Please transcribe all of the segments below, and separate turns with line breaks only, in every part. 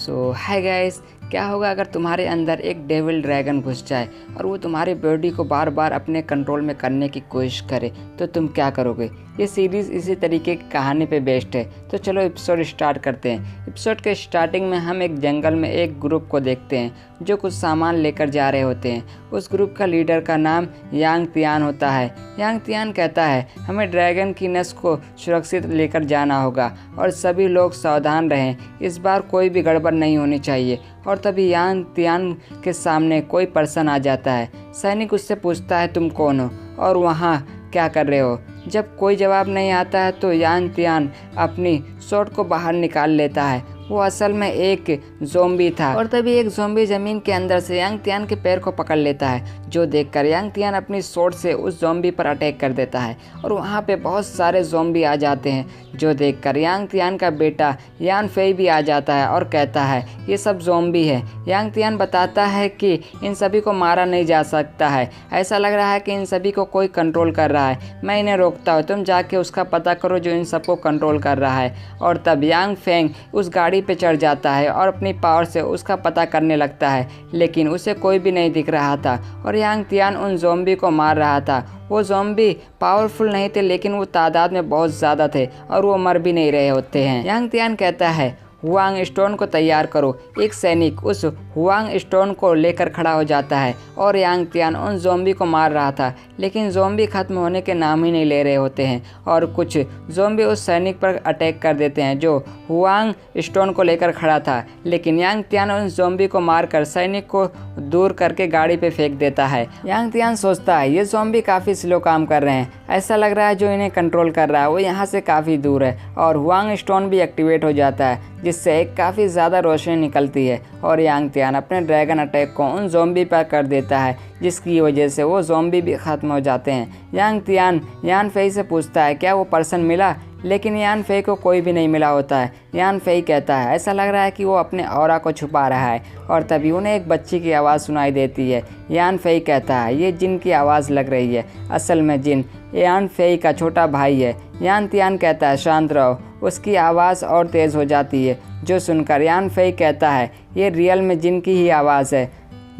Hi guys, क्या होगा अगर तुम्हारे अंदर एक डेविल ड्रैगन घुस जाए और वो तुम्हारी बॉडी को बार बार अपने कंट्रोल में करने की कोशिश करे, तो तुम क्या करोगे। ये सीरीज़ इसी तरीके की कहानी पे बेस्ड है। तो चलो एपिसोड स्टार्ट करते हैं। एपिसोड के स्टार्टिंग में हम एक जंगल में एक ग्रुप को देखते हैं जो कुछ सामान लेकर जा रहे होते हैं। उस ग्रुप का लीडर का नाम यांग तियान होता है। यांग तियान कहता है हमें ड्रैगन की नस्ल को सुरक्षित लेकर जाना होगा और सभी लोग सावधान रहें, इस बार कोई भी गड़बड़ नहीं होनी चाहिए। और तभी यांग तियान के सामने कोई पर्सन आ जाता है। सैनिक उससे पूछता है तुम कौन हो और वहाँ क्या कर रहे हो। जब कोई जवाब नहीं आता है तो यांग तियान अपनी शॉट को बाहर निकाल लेता है। वो असल में एक ज़ॉम्बी था और तभी एक ज़ॉम्बी ज़मीन के अंदर से यांग तियान के पैर को पकड़ लेता है, जो देखकर यांग तियान अपनी शॉट से उस ज़ॉम्बी पर अटैक कर देता है और वहाँ पे बहुत सारे ज़ॉम्बी आ जाते हैं, जो देखकर यांग तियान का बेटा यान फेई भी आ जाता है और कहता है ये सब ज़ॉम्बी है। यांग तियान बताता है कि इन सभी को मारा नहीं जा सकता है, ऐसा लग रहा है कि इन सभी को कोई कंट्रोल कर रहा है। मैं इन्हें रोकता हूँ, तुम जाके उसका पता करो जो इन सबको कंट्रोल कर रहा है। और तब यांग फेंग उस गाड़ी पे चढ़ जाता है और अपनी पावर से उसका पता करने लगता है, लेकिन उसे कोई भी नहीं दिख रहा था और यांग तियान उन ज़ॉम्बी को मार रहा था। वो ज़ॉम्बी पावरफुल नहीं थे, लेकिन वो तादाद में बहुत ज़्यादा थे और वो मर भी नहीं रहे होते हैं। यांग तियान कहता है हुआंग स्टोन को तैयार करो। एक सैनिक उस हुआंग स्टोन को लेकर खड़ा हो जाता है और यांग तियान उन ज़ॉम्बी को मार रहा था, लेकिन ज़ॉम्बी ख़त्म होने के नाम ही नहीं ले रहे होते हैं और कुछ ज़ॉम्बी उस सैनिक पर अटैक कर देते हैं जो हुआंग स्टोन को लेकर खड़ा था। लेकिन यांग तियान उन ज़ॉम्बी को मारकर सैनिक को दूर करके गाड़ी पे फेंक देता है। यांग तियान सोचता है ये ज़ॉम्बी काफ़ी स्लो काम कर रहे हैं, ऐसा लग रहा है जो इन्हें कंट्रोल कर रहा है वो यहाँ से काफ़ी दूर है। और हुआंग स्टोन भी एक्टिवेट हो जाता है, जिससे एक काफ़ी ज़्यादा रोशनी निकलती है और यांग तियान अपने ड्रैगन अटैक को उन ज़ॉम्बी पर कर देता है, जिसकी वजह से वो ज़ॉम्बी भी ख़त्म हो जाते हैं। यांग तियान यान फेई से पूछता है क्या वो पर्सन मिला, लेकिन यान फेई को कोई भी नहीं मिला होता है। यान फेई कहता है ऐसा लग रहा है कि वो अपने ऑरा को छुपा रहा है और तभी उन्हें एक बच्ची की आवाज़ सुनाई देती है। यान फेई कहता है ये जिन की आवाज़ लग रही है, असल में जिन यान फेई का छोटा भाई है। यान तियान कहता है शांत रहो, उसकी आवाज़ और तेज़ हो जाती है, जो सुनकर यान फेई कहता है ये रियल में जिन की ही आवाज़ है।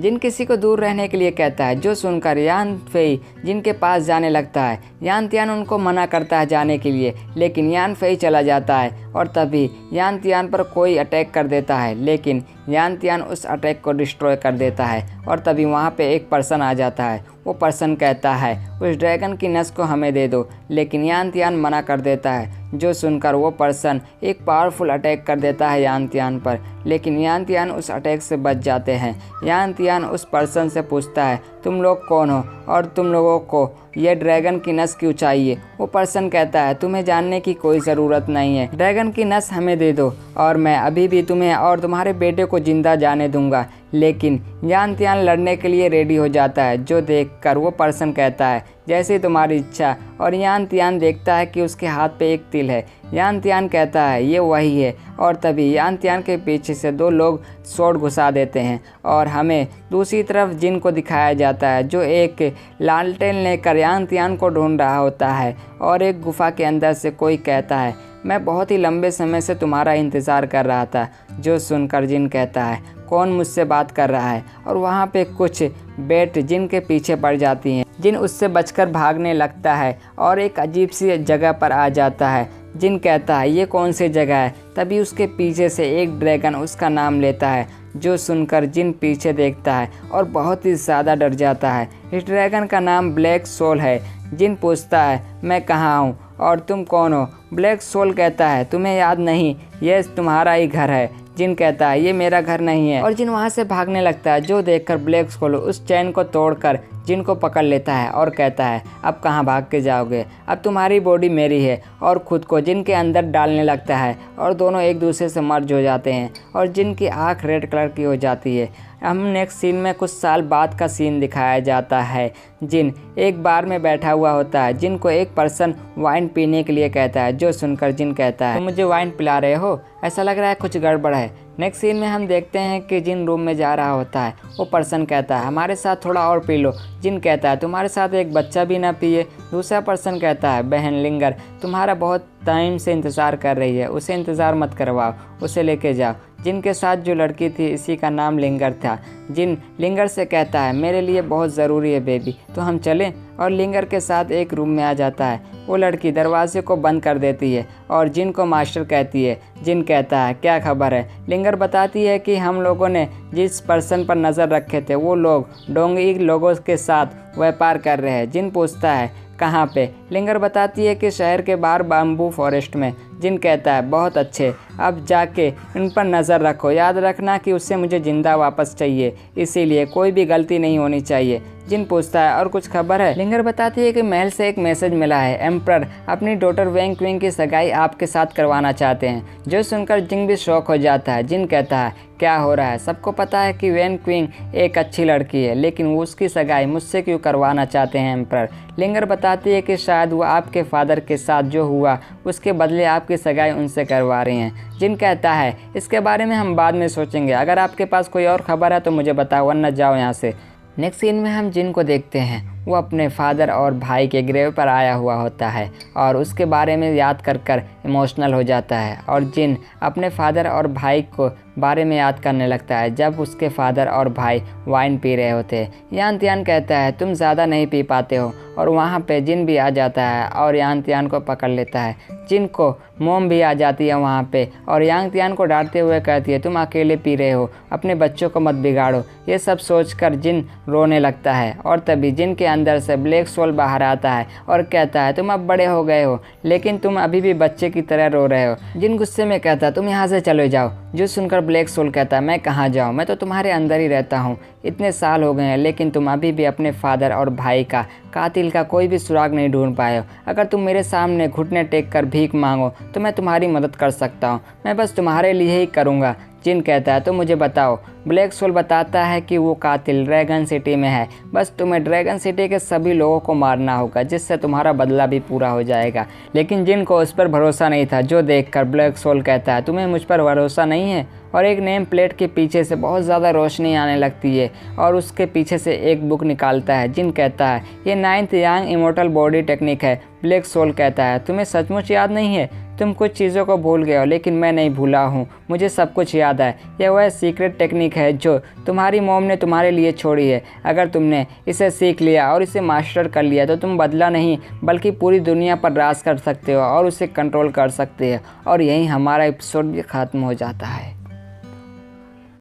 जिन किसी को दूर रहने के लिए कहता है, जो सुनकर यान फेई जिन के पास जाने लगता है। यान तियान उनको मना करता है जाने के लिए, लेकिन यान फेई चला जाता है और तभी यान तियान पर कोई अटैक कर देता है, लेकिन यान तियान उस अटैक को डिस्ट्रॉय कर देता है। और तभी वहाँ पे एक पर्सन आ जाता है। वो पर्सन कहता है उस ड्रैगन की नस को हमें दे दो, लेकिन यान तियान मना कर देता है, जो सुनकर वो पर्सन एक पावरफुल अटैक कर देता है यान तियान पर, लेकिन यान तियान उस अटैक से बच जाते हैं। यान तियान उस पर्सन से पूछता है तुम लोग कौन हो और तुम लोगों को ये ड्रैगन की नस क्यों चाहिए। वो पर्सन कहता है तुम्हें जानने की कोई ज़रूरत नहीं है, ड्रैगन की नस हमें दे दो और मैं अभी भी तुम्हें और तुम्हारे बेटे को जिंदा जाने दूंगा। लेकिन यान तियान लड़ने के लिए रेडी हो जाता है, जो देखकर वो पर्सन कहता है जैसे तुम्हारी इच्छा। और यान तियान देखता है कि उसके हाथ पे एक तिल है। यान तियान कहता है ये वही है और तभी यान तियान के पीछे से दो लोग शॉट घुसा देते हैं और हमें दूसरी तरफ जिन को दिखाया जाता है, जो एक लालटेन लेकर यान तियान को ढूंढ रहा होता है। और एक गुफा के अंदर से कोई कहता है मैं बहुत ही लंबे समय से तुम्हारा इंतज़ार कर रहा था, जो सुनकर जिन कहता है कौन मुझसे बात कर रहा है। और वहाँ पे कुछ बेट जिन के पीछे पड़ जाती हैं। जिन उससे बचकर भागने लगता है और एक अजीब सी जगह पर आ जाता है। जिन कहता है ये कौन सी जगह है। तभी उसके पीछे से एक ड्रैगन उसका नाम लेता है, जो सुनकर जिन पीछे देखता है और बहुत ही ज़्यादा डर जाता है। इस ड्रैगन का नाम ब्लैक सोल है। जिन पूछता है मैं कहाँ हूँ और तुम कौन हो। ब्लैक सोल कहता है तुम्हें याद नहीं, ये तुम्हारा ही घर है। जिन कहता है ये मेरा घर नहीं है और जिन वहाँ से भागने लगता है, जो देखकर ब्लैक सोल उस चैन को तोड़कर जिन को पकड़ लेता है और कहता है अब कहाँ भाग के जाओगे, अब तुम्हारी बॉडी मेरी है। और ख़ुद को जिन के अंदर डालने लगता है और दोनों एक दूसरे से मर्ज हो जाते हैं और जिन की आँख रेड कलर की हो जाती है। हम नेक्स्ट सीन में कुछ साल बाद का सीन दिखाया जाता है। जिन एक बार में बैठा हुआ होता है, जिन को एक पर्सन वाइन पीने के लिए कहता है, जो सुनकर जिन कहता है तुम मुझे वाइन पिला रहे हो, ऐसा लग रहा है कुछ गड़बड़ है। नेक्स्ट सीन में हम देखते हैं कि जिन रूम में जा रहा होता है, वो पर्सन कहता है हमारे साथ थोड़ा और पी लो। जिन कहता है तुम्हारे साथ एक बच्चा भी ना पिए। दूसरा पर्सन कहता है बहन लिंगर तुम्हारा बहुत टाइम से इंतज़ार कर रही है, उसे इंतज़ार मत करवाओ, उसे लेके जाओ। जिन के साथ जो लड़की थी इसी का नाम लिंगर था। जिन लिंगर से कहता है मेरे लिए बहुत ज़रूरी है बेबी, तो हम चलें, और लिंगर के साथ एक रूम में आ जाता है। वो लड़की दरवाजे को बंद कर देती है और जिन को मास्टर कहती है। जिन कहता है क्या खबर है। लिंगर बताती है कि हम लोगों ने जिस पर्सन पर नज़र रखे थे वो लोग डोंगी लोगों के साथ व्यापार कर रहे हैं। जिन पूछता है कहाँ पे। लिंगर बताती है कि शहर के बाहर बाम्बू फॉरेस्ट में। जिन कहता है बहुत अच्छे, अब जाके इन पर नज़र रखो, याद रखना कि उससे मुझे ज़िंदा वापस चाहिए, इसीलिए कोई भी गलती नहीं होनी चाहिए। जिन पूछता है और कुछ खबर है। लिंगर बताती है कि महल से एक मैसेज मिला है, एम्परर अपनी डॉटर वैंग क्विंग की सगाई आपके साथ करवाना चाहते हैं। जो सुनकर जिन भी शौक हो जाता है। जिन कहता है क्या हो रहा है। सबको पता है कि वैंग क्विंग एक अच्छी लड़की है, लेकिन वो उसकी सगाई मुझसे क्यों करवाना चाहते हैं एम्परर। लिंगर बताती है कि शायद वो आपके फादर के साथ जो हुआ उसके बदले आपकी सगाई उनसे करवा रही हैं। जिन कहता है इसके बारे में हम बाद में सोचेंगे, अगर आपके पास कोई और खबर है तो मुझे बताओ, वरना जाओ यहाँ से। नेक्स्ट सीन में हम जिन को देखते हैं, वो अपने फादर और भाई के ग्रेव पर आया हुआ होता है और उसके बारे में याद कर कर इमोशनल हो जाता है। और जिन अपने फादर और भाई को बारे में याद करने लगता है जब उसके फादर और भाई वाइन पी रहे होते हैं। यान त्यान कहता है तुम ज़्यादा नहीं पी पाते हो, और वहाँ पे जिन भी आ जाता है और यान त्यान को पकड़ लेता है। जिन को मोम भी आ जाती है वहाँ पे और यांग त्यान को डांटते हुए कहती है तुम अकेले पी रहे हो, अपने बच्चों को मत बिगाड़ो। ये सब सोचकर जिन रोने लगता है और तभी जिन के अंदर से ब्लैक सोल बाहर आता है और कहता है तुम अब बड़े हो गए हो, लेकिन तुम अभी भी बच्चे की तरह रो रहे हो। जिन गुस्से में कहता है तुम यहाँ से चले जाओ। जो सुनकर ब्लैक सोल कहता है मैं कहाँ जाऊँ, मैं तो तुम्हारे अंदर ही रहता हूँ। इतने साल हो गए हैं लेकिन तुम अभी भी अपने फादर और भाई का कातिल का कोई भी सुराग नहीं ढूंढ पाए हो। अगर तुम मेरे सामने घुटने टेक कर भीख मांगो तो मैं तुम्हारी मदद कर सकता हूँ, मैं बस तुम्हारे लिए ही करूँगा। जिन कहता है तो मुझे बताओ। ब्लैक सोल बताता है कि वो कातिल ड्रैगन सिटी में है, बस तुम्हें ड्रैगन सिटी के सभी लोगों को मारना होगा जिससे तुम्हारा बदला भी पूरा हो जाएगा। लेकिन जिन को उस पर भरोसा नहीं था, जो देखकर ब्लैक सोल कहता है तुम्हें मुझ पर भरोसा नहीं है। और एक नेम प्लेट के पीछे से बहुत ज़्यादा रोशनी आने लगती है और उसके पीछे से एक बुक निकालता है। जिन कहता है ये 9th यांग इमोर्टल बॉडी टेक्निक है। ब्लैक सोल कहता है तुम्हें सचमुच याद नहीं है, तुम कुछ चीज़ों को भूल गए हो, लेकिन मैं नहीं भूला हूँ, मुझे सब कुछ याद है। यह वह सीक्रेट टेक्निक है जो तुम्हारी मॉम ने तुम्हारे लिए छोड़ी है। अगर तुमने इसे सीख लिया और इसे मास्टर कर लिया तो तुम बदला नहीं बल्कि पूरी दुनिया पर राज कर सकते हो और उसे कंट्रोल कर सकते हो। और यहीं हमारा एपिसोड भी ख़त्म हो जाता है।